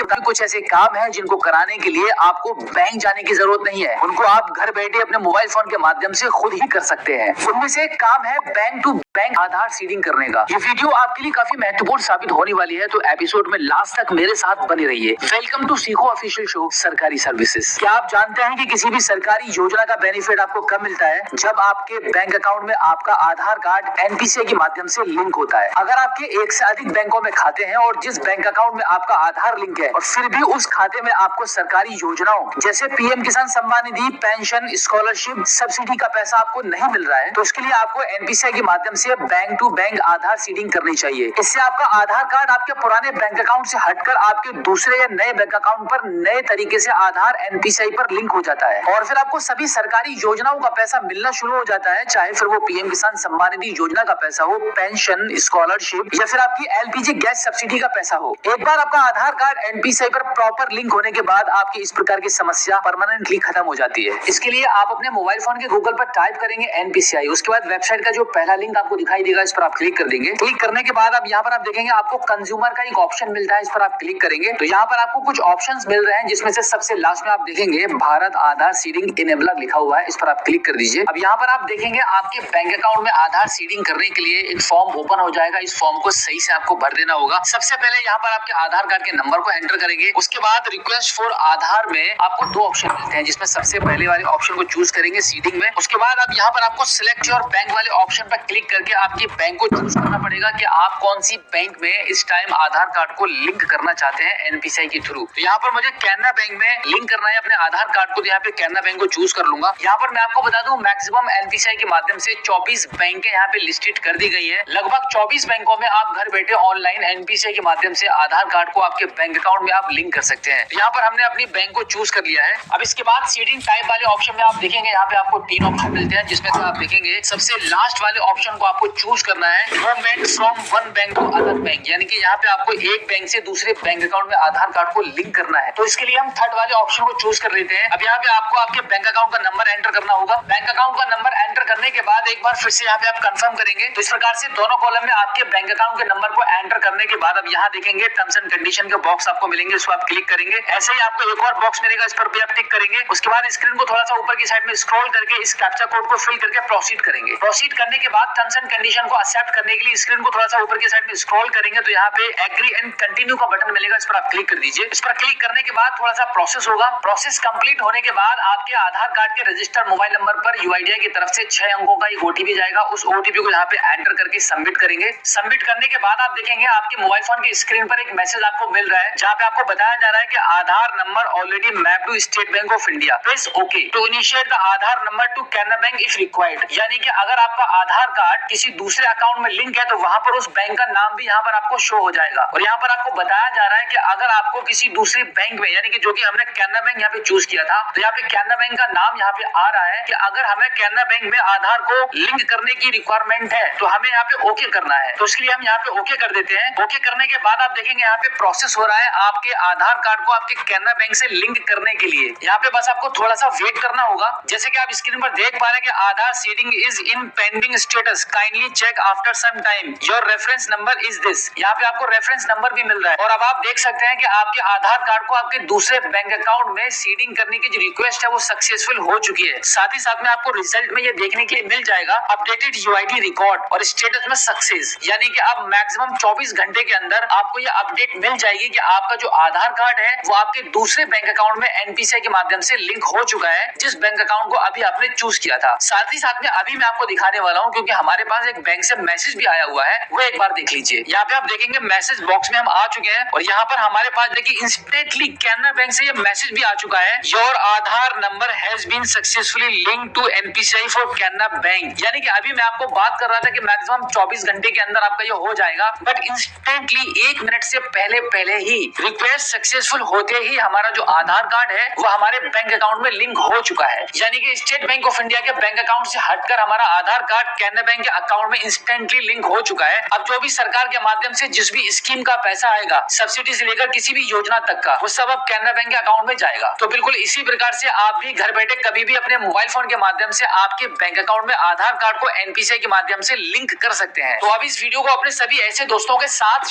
होता है। कुछ ऐसे काम है जिनको कराने के लिए आपको बैंक जाने की जरूरत नहीं है, उनको आप घर बैठे अपने मोबाइल फोन के माध्यम से खुद ही कर सकते हैं। उनमें से एक काम है bank to bank Aadhaar seeding करने का। ये वीडियो आपके लिए काफी महत्वपूर्ण साबित होने वाली है, तो एपिसोड में लास्ट तक मेरे साथ बने रहिए। वेलकम टू सीखो ऑफिशियल शो सरकारी सर्विसेज। क्या आप जानते हैं कि किसी भी सरकारी योजना का बेनिफिट आपको कब मिलता है? जब आपके बैंक अकाउंट में आपका आधार कार्ड एनपीसीआई के माध्यम से लिंक होता है। अगर आपके एक से अधिक बैंकों में खाते हैं और जिस बैंक अकाउंट में आपका आधार लिंक है और फिर भी उस खाते में आपको सरकारी योजनाओं जैसे पीएम किसान Samman Nidhi, pension, scholarship, subsidy का पैसा आपको नहीं मिल रहा है, तो उसके लिए आपको एनपीसीआई के माध्यम से bank to bank Aadhaar seeding करनी चाहिए। इससे आपका आधार कार्ड आपके पुराने बैंक अकाउंट से हटकर आपके दूसरे या नए बैंक अकाउंट पर नए तरीके से आधार एनपीसीआई पर लिंक हो जाता है और फिर आपको सभी सरकारी योजनाओं का पैसा मिलना शुरू हो जाता है, चाहे फिर वो पीएम किसान सम्मान निधि योजना का पैसा हो, पेंशन, स्कॉलरशिप या फिर आपकी एलपीजी गैस सब्सिडी का पैसा हो। एक बार आपका आधार कार्ड एनपीसीआई पर प्रॉपर लिंक होने के बाद आपकी इस प्रकार की समस्या परमानेंटली खत्म हो जाती है। इसके लिए आप अपने मोबाइल फोन के गूगल पर टाइप करेंगे एनपीसीआई, उसके बाद वेबसाइट का जो पहला लिंक आपको दिखाई देगा इस पर आप क्लिक कर देंगे। क्लिक करने के बाद अब यहाँ पर आप देखेंगे आपको कंज्यूमर का एक ऑप्शन मिलता है, इस पर आप क्लिक करेंगे तो यहाँ पर आपको कुछ ऑप्शंस मिल रहे हैं, जिसमें से सबसे लास्ट में आप देखेंगे भारत आधार सीडिंग इनेबलर लिखा हुआ है, इस पर आप क्लिक कर दीजिए। अब यहाँ पर आप देखेंगे आपके बैंक अकाउंट में आधार सीडिंग करने के लिए एक फॉर्म ओपन हो जाएगा। इस फॉर्म को सही से आपको भर देना होगा। सबसे पहले यहाँ पर आपके आधार कार्ड के नंबर को एंटर करेंगे, उसके बाद रिक्वेस्ट फॉर आधार में आपको दो ऑप्शन मिलते हैं, जिसमें सबसे पहले वाले ऑप्शन को चूज करेंगे सीडिंग में। उसके बाद अब यहाँ पर आपको सिलेक्ट योर बैंक वाले ऑप्शन पर क्लिक करके आपके बैंक को चूज करना पड़ेगा कि आप कौन सी बैंक में इस टाइम आधार कार्ड को लिंक करना चाहते हैं एनपीसीआई के थ्रू। तो यहाँ पर मुझे कैनरा बैंक में लिंक करना है अपने आधार कार्ड को, तो यहाँ पे कैनरा बैंक को चूज कर लूंगा। यहाँ पर मैं आपको बता दूं मैक्सिमम एनपीसीआई के माध्यम से 24 बैंकें यहाँ पे लिस्टेड कर दी गई है। लगभग 24 बैंकों में आप घर बैठे ऑनलाइन एनपीसीआई के माध्यम से आधार कार्ड को आपके बैंक अकाउंट में आप लिंक कर सकते हैं। यहाँ पर हमने अपनी बैंक को चूज कर लिया है। अब इसके बाद सीडिंग टाइप वाले ऑप्शन में आप देखेंगे यहाँ पे आपको 3 ऑप्शन मिलते हैं, जिसमें से आप देखेंगे सबसे लास्ट वाले ऑप्शन को आपको चूज करना है movement from one bank to other bank, यानी कि यहाँ पे आपको एक बैंक से दूसरे बैंक अकाउंट में आधार कार्ड को लिंक करना है। तो इसके लिए हम थर्ड वाले ऑप्शन को चूज कर लेते हैं। अब यहाँ पे आपको आपके बैंक अकाउंट का नंबर एंटर करना होगा। बैंक अकाउंट का नंबर एंटर करने के बाद एक बार फिर से यहाँ पे आप कंफर्म करेंगे। तो इस प्रकार से दोनों कॉलम में आपके बैंक अकाउंट के नंबर को एंटर करने के बाद अब यहाँ देखेंगे टर्म्स एंड कंडीशन के बॉक्स आपको मिलेंगे, इसको आप क्लिक करेंगे। ऐसे ही आपको एक और बॉक्स मिलेगा, इस पर भी आप टिक करेंगे। उसके बाद स्क्रीन को थोड़ा सा ऊपर की साइड में स्क्रॉल करके इस कैप्चा कोड को फिल करके प्रोसीड करेंगे। प्रोसीड करने के बाद टर्म्स एंड कंडीशन को एक्सेप्ट करने के लिए स्क्रीन को थोड़ा सा ऊपर की साइड में स्क्रॉल करेंगे तो यहाँ पे एग्री एंड कंटिन्यू का बटन मिलेगा, इस पर आप क्लिक कर दीजिए। इस पर क्लिक करने के बाद थोड़ा सा प्रोसेस होगा। प्रोसेस कंप्लीट होने के बाद आपके आधार कार्ड के रजिस्टर्ड मोबाइल नंबर पर यूआईडीआई की तरफ से 6 अंकों का एक ओटीपी जाएगा। उस ओटीपी को यहाँ पे एंटर करके सबमिट करेंगे। सबमिट करने के बाद आप देखेंगे आपके मोबाइल फोन की स्क्रीन पर एक मैसेज आपको मिल रहा है, जहाँ पे आपको बताया जा रहा है कि Aadhaar number already map to State Bank of India, press okay to initiate the Aadhaar number to Canara Bank if required. यानी कि अगर आपका आधार कार्ड किसी दूसरे अकाउंट में लिंक है तो वहां पर उस बैंक का नाम भी यहाँ पर आपको शो हो जाएगा। और यहाँ पर आपको बताया जा रहा है कि अगर आपको किसी दूसरे बैंक में, यानी कि जो कि हमने कैनरा बैंक यहाँ पे चूज किया था, तो यहाँ पे कैनरा बैंक का नाम यहाँ पे आ रहा है कि अगर हमें कैनरा बैंक में आधार को लिंक करने की रिक्वायरमेंट है तो हमें यहाँ पे ओके करना है। तो इसलिए हम यहाँ पे ओके कर देते हैं। ओके करने के बाद आप देखेंगे यहाँ पे प्रोसेस हो रहा है आपके आधार कार्ड को आपके कैनरा बैंक से लिंक करने के लिए। यहाँ पे बस आपको थोड़ा सा वेट करना होगा। जैसे कि आप स्क्रीन पर देख पा रहे हैं कि Aadhaar seeding is in pending status, kindly check after some time, your reference number is this. यहाँ पे आपको रेफरेंस नंबर भी मिल रहा है और अब आप देख सकते हैं कि आपके आधार कार्ड को आपके दूसरे बैंक अकाउंट में सीडिंग करने की जो रिक्वेस्ट है वो सक्सेसफुल हो चुकी है। साथ ही साथ में आपको रिजल्ट में ये देखने के लिए मिल जाएगा अपडेटेड यूआईडी रिकॉर्ड और स्टेटस में सक्सेस, यानी कि अब मैक्सिमम 24 घंटे के अंदर आपको ये अपडेट मिल जाएगी कि आपका जो आधार कार्ड है वो आपके दूसरे बैंक अकाउंट में एनपीसीआई के माध्यम से लिंक हो चुका है, जिस बैंक अकाउंट को अभी आपने चूज किया था। साथ ही साथ में अभी मैं आपको दिखाने वाला हूँ, क्योंकि हमारे पास एक बैंक से मैसेज भी आया हुआ है, वो एक बार देख लीजिए। यहाँ पे आप देखेंगे मैसेज बॉक्स में हम आ चुके हैं और यहाँ पर हमारे पास देखिए इंस्टेंटली कैनरा बैंक से ये मैसेज भी आ चुका है, your Aadhaar number has been successfully linked to NPCI for Canara bank. यानी कि अभी मैं आपको बात कर रहा था कि मैक्सिमम 24 घंटे के अंदर आपका ये हो जाएगा, बट इंस्टेंटली 1 मिनट से पहले ही रिक्वेस्ट सक्सेसफुल होते ही हमारा जो आधार कार्ड है वो हमारे बैंक अकाउंट में लिंक हो चुका है। यानी कि स्टेट बैंक ऑफ इंडिया के बैंक अकाउंट से हटकर हमारा आधार कार्ड कैनरा बैंक के अकाउंट में इंस्टेंटली लिंक हो चुका है। अब जो भी सरकार के माध्यम से जिस भी स्कीम का पैसा आएगा, सब्सिडी से लेकर किसी भी योजना तक का, वो सब अब कैनरा बैंक के अकाउंट में जाएगा। तो बिल्कुल इसी प्रकार से आप भी घर बैठे कभी भी अपने मोबाइल फोन के माध्यम से आपके बैंक अकाउंट में आधार कार्ड को एनपीसीआई के माध्यम से लिंक कर सकते हैं। तो अब इस वीडियो को अपने सभी ऐसे दोस्तों के साथ